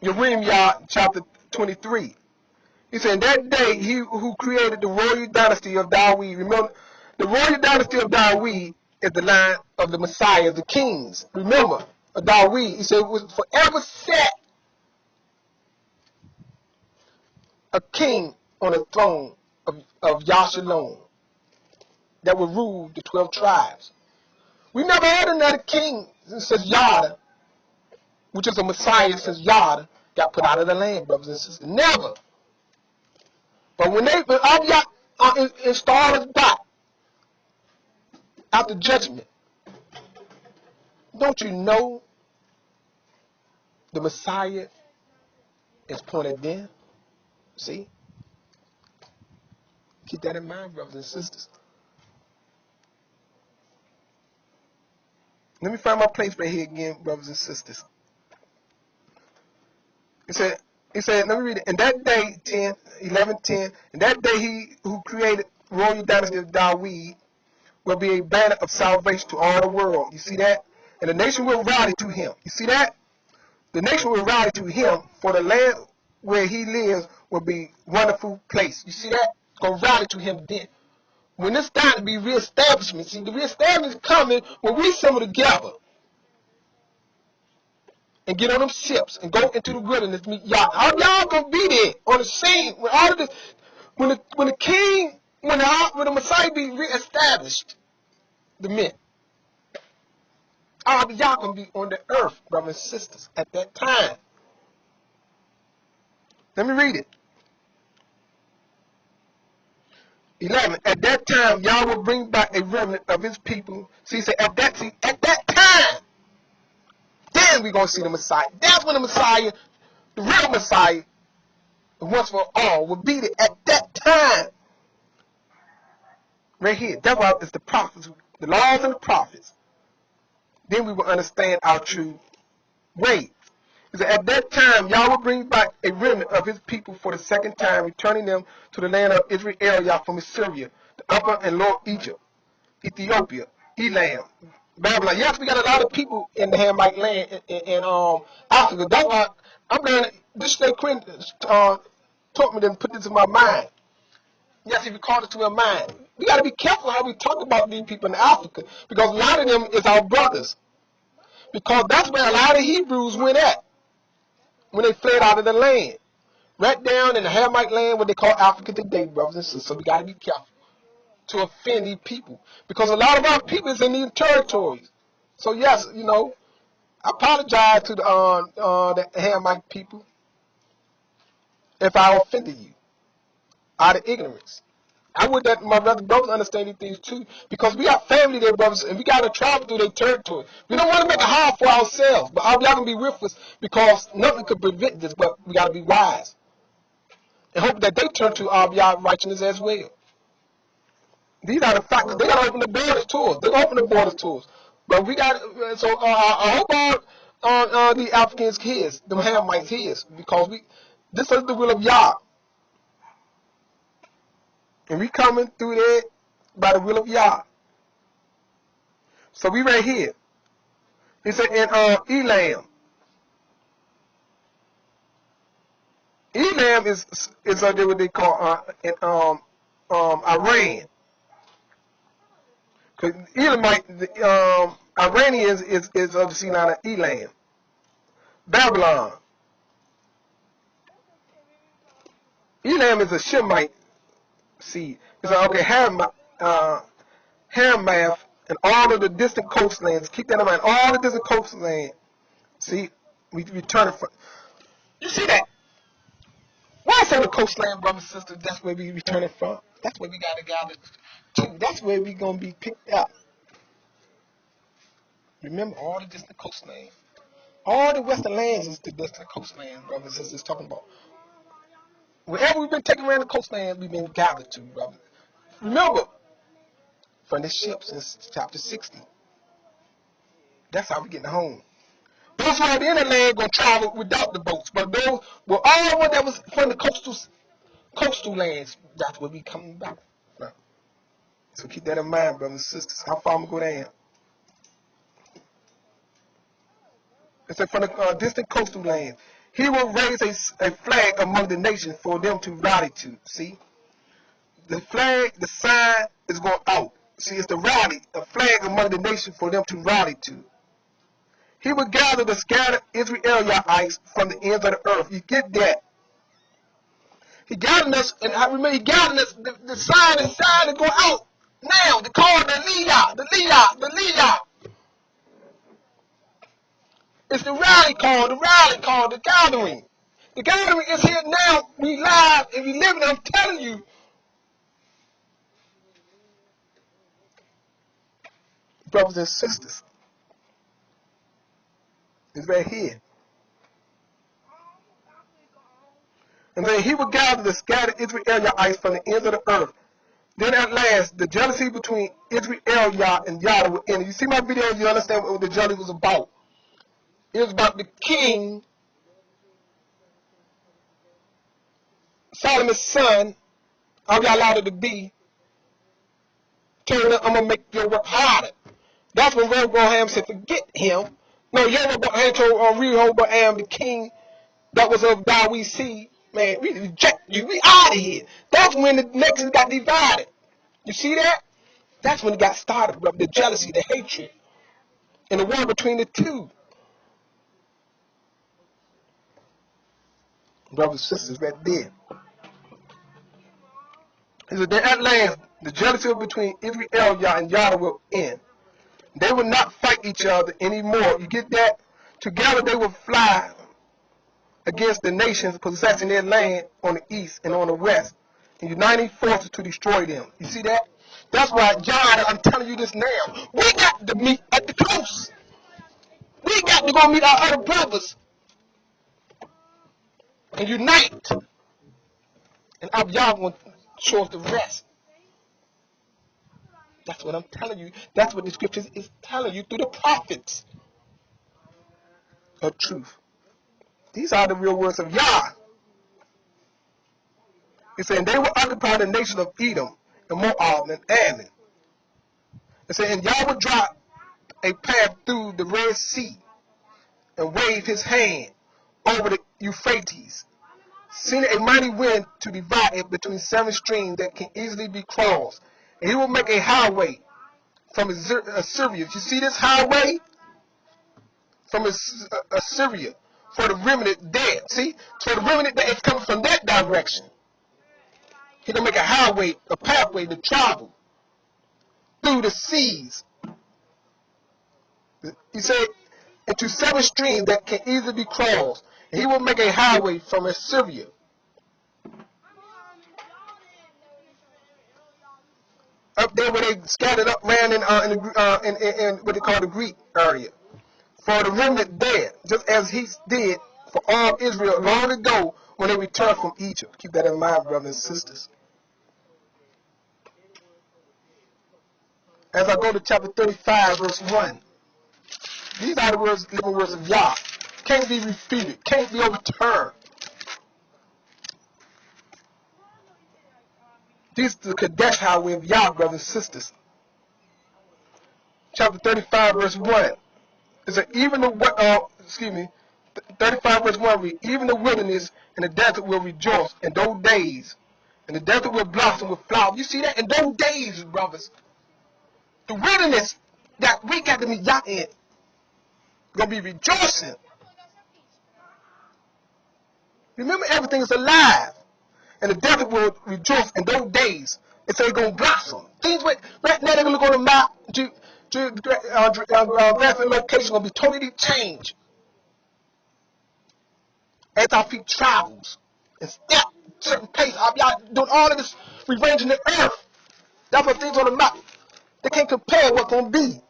Yah, chapter 23. He said, in that day, he who created the royal dynasty of Dawid. Remember, the royal dynasty of Dawid is the line of the Messiah, the kings. Remember, of Dawid, he said, it was forever set a king on the throne of Yashalom that would rule the 12 tribes. We never had another king since Yada, which is a Messiah since Yada got put out of the land, brothers and sisters. Never. But when Abiyah installed us back after judgment, don't you know the Messiah is pointed there? See? Keep that in mind, brothers and sisters. Let me find my place right here again, brothers and sisters. He said, let me read it. In that day, 11:10, in that day he who created royal dynasty of Dawid will be a banner of salvation to all the world. You see that? And the nation will rally to him. You see that? The nation will rally to him, for the land where he lives will be a wonderful place. You see that? It's going to rally to him then. When it's time to be reestablishment, see, the reestablishment is coming when we assemble together and get on them ships and go into the wilderness to meet y'all. All y'all gonna be there on the scene when all of this, when the Messiah be reestablished, the men. All of y'all gonna be on the earth, brothers and sisters, at that time. Let me read it. 11. At that time, Yah will bring back a remnant of his people. See, say at that time, then we're going to see the Messiah. That's when the Messiah, the real Messiah, the once for all, will be there at that time. Right here. That's why it's the prophets, the laws and the prophets. Then we will understand our true way. At that time, Yah will bring back a remnant of his people for the second time, returning them to the land of Israel from Assyria, the upper and lower Egypt, Ethiopia, Elam, Babylon. Yes, we got a lot of people in the Hamite land in Africa. That's why I'm going to, this State Quinn taught me to put this in my mind. Yes, he recalled it to our mind. We got to be careful how we talk about these people in Africa, because a lot of them is our brothers. Because that's where a lot of Hebrews went at when they fled out of the land. Right down in the Hamite land, what they call Africa today, brothers and sisters. So we got to be careful to offend these people, because a lot of our people is in these territories. So yes, I apologize to the Hamite people if I offended you out of ignorance. I would that my brothers understand these things too, because we got family there, brothers, and we got to travel through their territory. We don't want to make it hard for ourselves, but y'all can be with us, because nothing could prevent this, but we got to be wise and hope that they turn to y'all righteousness as well. These are the factors. They got to open the borders to us. They're going to open the borders to us. But we got, so I hope all the Africans hears, the Hamites hears, because this is the will of Yah. And we coming through there by the will of Yah. So we right here. He said in Elam. Elam is what they call in Iran. Because Elamite, Iranians is of the scene out of Elam. Babylon. Elam is a Shemite seed. It's like, okay, Hamath and all of the distant coastlands. Keep that in mind. All the distant coastlands. See, we turn it from. You see that? Why say the coastland, brothers and sisters? That's where we return it from. That's where we got to gather to. That's where we going to be picked up. Remember, all the distant coastlands. All the western lands is the distant coastlands, brothers and sisters, talking about. Wherever we've been taken around the coastlands, we've been gathered to, brother. Remember, from the ships in chapter 60. That's how we get home. Those who are in the land going to travel without the boats, but those were all one that was from the coastal lands. That's where we coming back from. So keep that in mind, brothers and sisters. How far I'm going to go down? It said from the distant coastal lands, he will raise a flag among the nations for them to rally to. See, the flag, the sign is going out. See, it's the rally, a flag among the nations for them to rally to. He will gather the scattered Israelites from the ends of the earth. You get that? He gathered us, and I remember he gathered us. The sign is going out now. They call it the Leah. It's the rally call, the gathering. The gathering is here now. We live and we living. I'm telling you. Brothers and sisters. It's right here. And then he will gather the scattered Israelites from the ends of the earth. Then at last, the jealousy between Israel and Yah will end. You see my video, you understand what the jealousy was about. It was about the king, Solomon's son, how y'all allowed it to be, telling them, I'm going to make your work harder. That's when Rehoboam said, forget him. No, Rehoboam told Rehoboam, the king that was of David's seed, man, we reject you. We out of here. That's when the nations got divided. You see that? That's when it got started, brother. The jealousy, the hatred, and the war between the two. Brothers and sisters, right there. He said, then at last, the jealousy between Israel and Yah will end. They will not fight each other anymore. You get that? Together they will fly against the nations possessing their land on the east and on the west, and uniting forces to destroy them. You see that? That's why, John, I'm telling you this now. We got to meet at the coast. We got to go meet our other brothers and unite. And y'all going to show us the rest. That's what I'm telling you. That's what the scriptures is telling you through the prophets of truth. These are the real words of Yah. He said, and they will occupy the nation of Edom and Moab and Ammon. He said, and Yah will drop a path through the Red Sea and wave his hand over the Euphrates seen a mighty wind to divide it between 7 streams that can easily be crossed. And he will make a highway from Assyria. You see this highway? From Assyria. For the remnant dead. See? For the remnant that is coming from that direction. He's going to make a highway, a pathway to travel through the seas. He said, into 7 streams that can easily be crossed. And he will make a highway from Assyria. Up there where they scattered up, ran in what they call the Greek area. For the remnant dead, just as he did for all Israel long ago when they returned from Egypt. Keep that in mind, brothers and sisters. As I go to chapter 35, verse 1. These are the words, living words of Yah. Can't be refuted, can't be overturned. This is the Qodesh highway of Yah, brothers and sisters. Chapter 35, verse 1. It said, 35 verse 1 read, even the wilderness and the desert will rejoice in those days, and the desert will blossom with flowers. You see that? In those days, brothers. The wilderness that we got to be Yah in, going to be rejoicing. Remember, everything is alive. And the desert will rejoice in those days. It says it's going to blossom. Things right now, they're going to look on the map. Graphic location going to be totally changed as our feet travels and step certain pace. Y'all doing all of this rearranging the earth. That's what things on the map. They can't compare what's going to be.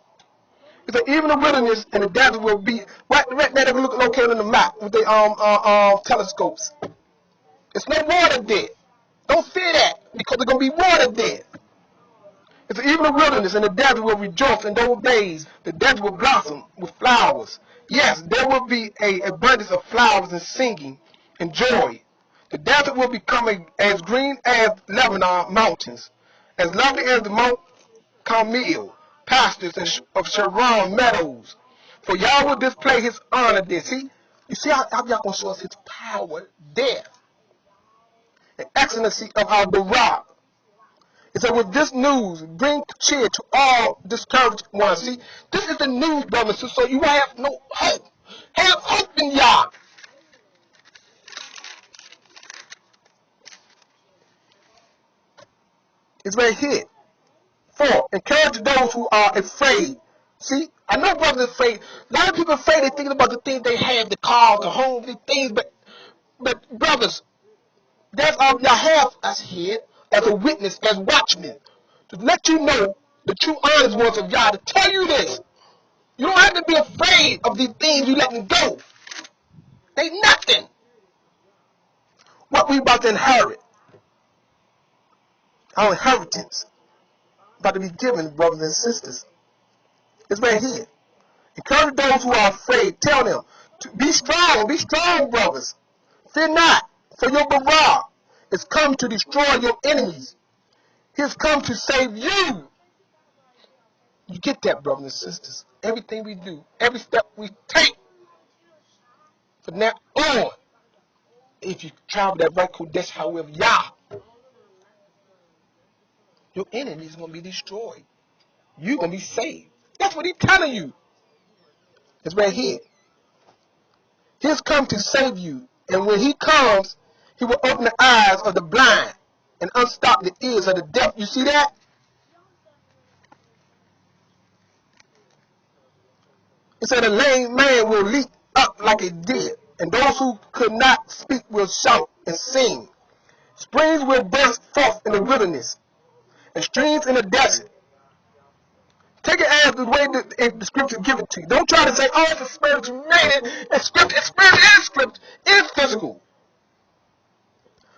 Because even the wilderness and the desert will be right now. They're going to look located on the map with the telescopes. It's no water there. Don't fear that, because there's going to be water there. It's even the wilderness and the desert will rejoice in those days. The desert will blossom with flowers. Yes, there will be an abundance of flowers and singing and joy. The desert will become as green as Lebanon mountains, as lovely as the Mount Carmel, pastures of Sharon meadows. For Yah will display his honor there. See? You see how Yah going to show us his power there. The excellency of our Barak. It said, with this news, bring cheer to all discouraged ones. See, this is the news, brothers and sisters, so you have no hope. Have hope in Yah. It's right here. 4, encourage those who are afraid. See, I know brothers are afraid. A lot of people are afraid. They're thinking about the things they have, the cars, the homes, these things. But brothers, that's all y'all have us here as a witness, as watchmen, to let you know the true honest ones of Yah, to tell you this. You don't have to be afraid of these things you letting go. They nothing. What we about to inherit, our inheritance, about to be given, brothers and sisters. It's right here. Encourage those who are afraid. Tell them to be strong, brothers. Fear not, for your Barak is come to destroy your enemies. He has come to save you. You get that, brothers and sisters. Everything we do, every step we take, from now on, if you travel that right Qodesh, however, Yah, your enemy is going to be destroyed. You're going to be saved. That's what he's telling you. It's right here. He's come to save you. And when he comes, he will open the eyes of the blind and unstop the ears of the deaf. You see that? It said a lame man will leap up like a deer, and those who could not speak will shout and sing. Springs will burst forth in the wilderness, and streams in the desert. Take it as the way the scripture give it to you. Don't try to say, oh, it's a spiritual man. It's scripture. It's spiritual and scripture. It's physical.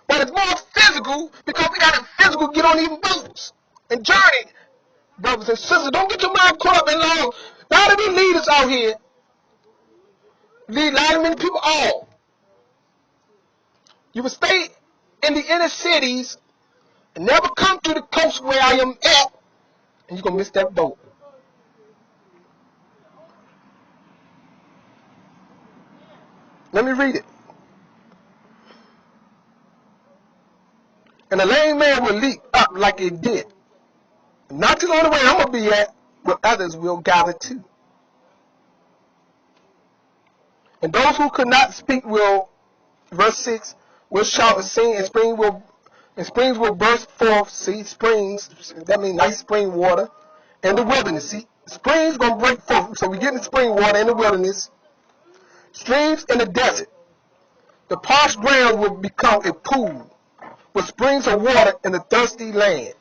But it's more physical because we got a physical get on these boats and journey. Brothers and sisters, don't get your mind caught up in law. A lot of these leaders out here lead a lot of many people off. You will stay in the inner cities and never come to the coast where I am at, and you're going to miss that boat. Let me read it. And the lame man will leap up like it did. Not just on the way I'm going to be at, but others will gather too. And those who could not speak will, verse 6, will shout and sing, and springs will burst forth. See, springs, that means nice spring water in the wilderness. See, springs going to break forth. So we get the spring water in the wilderness. Streams in the desert. The parched ground will become a pool with springs of water in the thirsty land.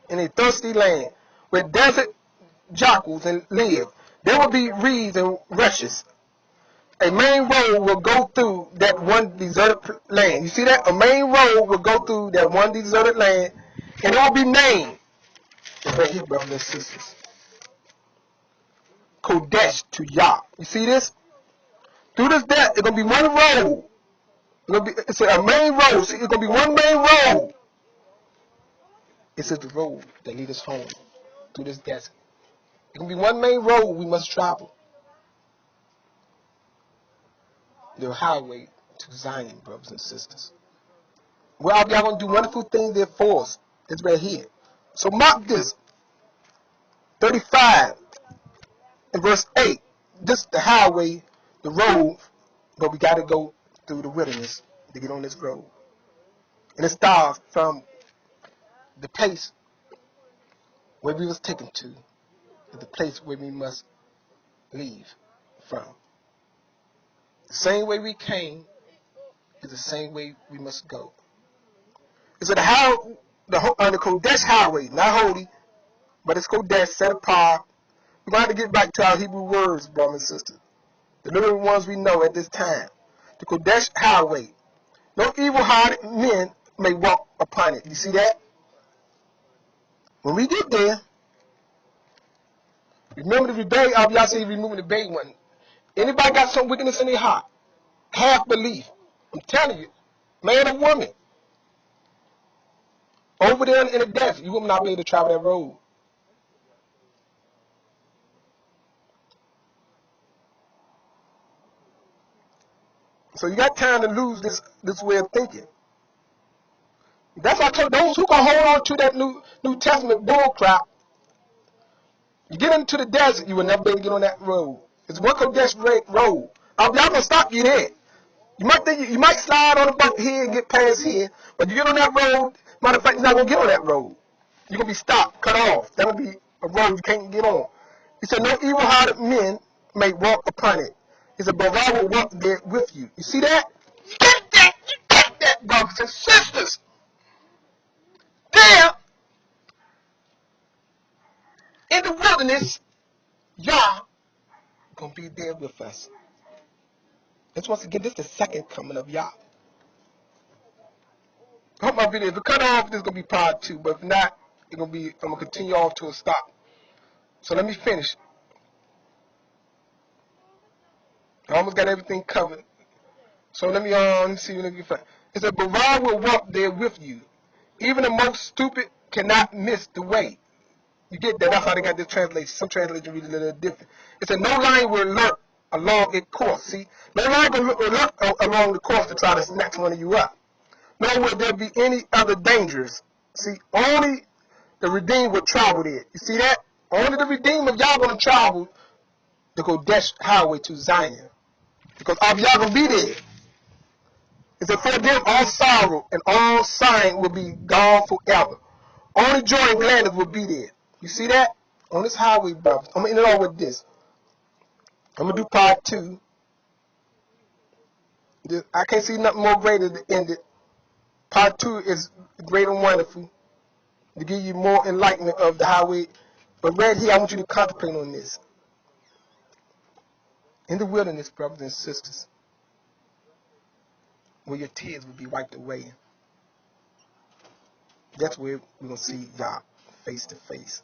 In a thirsty land where desert jackals live. There will be reeds and rushes. A main road will go through that one deserted land. You see that? A main road will go through that one deserted land, and it will be named. It's right here, brothers and sisters. Qodesh to Yah. You see this? Through this desert, it's going to be one road. It's a main road. See, it's going to be one main road. It's the road that leads us home through this desert. It's going to be one main road we must travel. The highway to Zion, brothers and sisters. Well, y'all going to do wonderful things there for us. It's right here. So mark this. 35 and verse 8. This is the highway, the road, but we got to go through the wilderness to get on this road. And it starts from the place where we was taken to the place where we must leave from. The same way we came is the same way we must go. It's the Qodesh highway, not holy, but it's Qodesh, set apart. We're going to have to get back to our Hebrew words, brothers and sisters. The little ones we know at this time. The Qodesh highway. No evil-hearted men may walk upon it. You see that? When we get there, remember the rebellion. Y'all say remember the big one. Anybody got some wickedness in their heart? Half belief. I'm telling you, man or woman. Over there in the desert, you will not be able to travel that road. So you got time to lose this way of thinking. That's why I told those who can hold on to that New Testament bull crap. You get into the desert, you will never be able to get on that road. It's one Qodesh road. Y'all gonna stop you there. You might think you might slide on the bump here and get past here, but you get on that road. Matter of fact, you're not gonna get on that road. You're gonna be stopped, cut off. That'll be a road you can't get on. He said, no evil-hearted men may walk upon it. He said, but I will walk there with you. You see that? Get that! You get that, brothers and sisters. There, in the wilderness, Yah gonna be there with us. This once again, this is the second coming of Yah. I hope my video, if it cut off, this is gonna be part 2, but if not, I'm gonna continue off to a stop. So let me finish. I almost got everything covered. So let me see what I can find. It said, but I will walk there with you. Even the most stupid cannot miss the way. You get that? That's how they got this translation. Some translations read it a little different. It said, no lion will lurk along its course. See? No lion will lurk along the course to try to snatch one of you up. Nor will there be any other dangers. See? Only the redeemed will travel there. You see that? Only the redeemed of y'all going to travel the Qodesh highway to Zion. Because all of y'all going to be there. It said, for them all sorrow and all sighing will be gone forever. Only joy and gladness will be there. You see that? On this highway, brothers. I'm going to end it all with this. I'm going to do part 2. I can't see nothing more greater to end it. Part 2 is great and wonderful. To give you more enlightenment of the highway. But right here, I want you to contemplate on this. In the wilderness, brothers and sisters, where your tears will be wiped away. That's where we're going to see Yah face to face.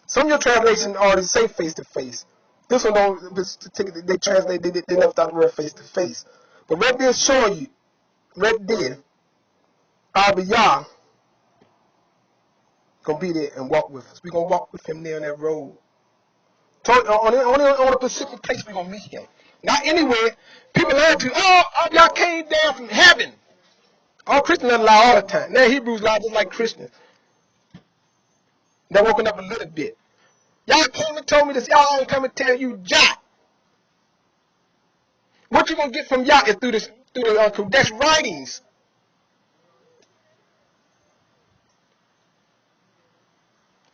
Some of your translations already say face to face. This one don't, they translate, they left out the word face to face. But right there showing you, right there, Yah going to be there and walk with us. We're going to walk with him there on that road. Only on a specific place we're going to meet him. Not anywhere. People learn to, y'all came down from heaven. All Christians lie all the time. Now Hebrews lie just like Christians. They're woken up a little bit. Y'all came and told me this. Y'all don't come and tell you Jah. What you gonna get from Yah is through the Qodesh writings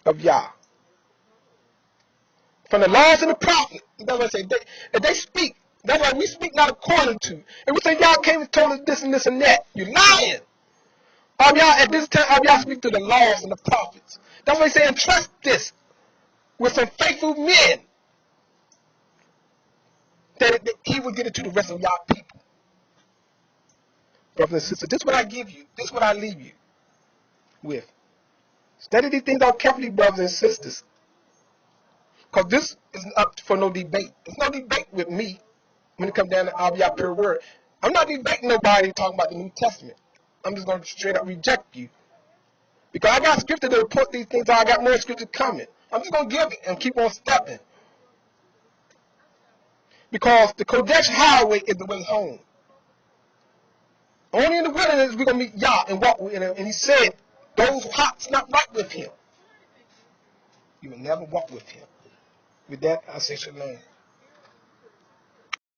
of Yah. From the laws and the prophets. That's what I say. If they speak, that's why we speak not according to. And we say y'all came and told us this and this and that. You're lying. Y'all at this time, y'all speak to the laws and the prophets. That's why they say entrust this with some faithful men that he will get it to the rest of y'all people. Brothers and sisters, this is what I give you. This is what I leave you with. Study these things out carefully, brothers and sisters. Because this isn't up for no debate. There's no debate with me when it comes down to our pure word. I'm not debating nobody talking about the New Testament. I'm just going to straight up reject you. Because I got scripture to report these things out. I got more scripture coming. I'm just going to give it and keep on stepping. Because the Qodesh highway is the way home. Only in the wilderness we're going to meet Yah and walk with him. And he said, those hearts not right with him, you will never walk with him. With that, I say shalom.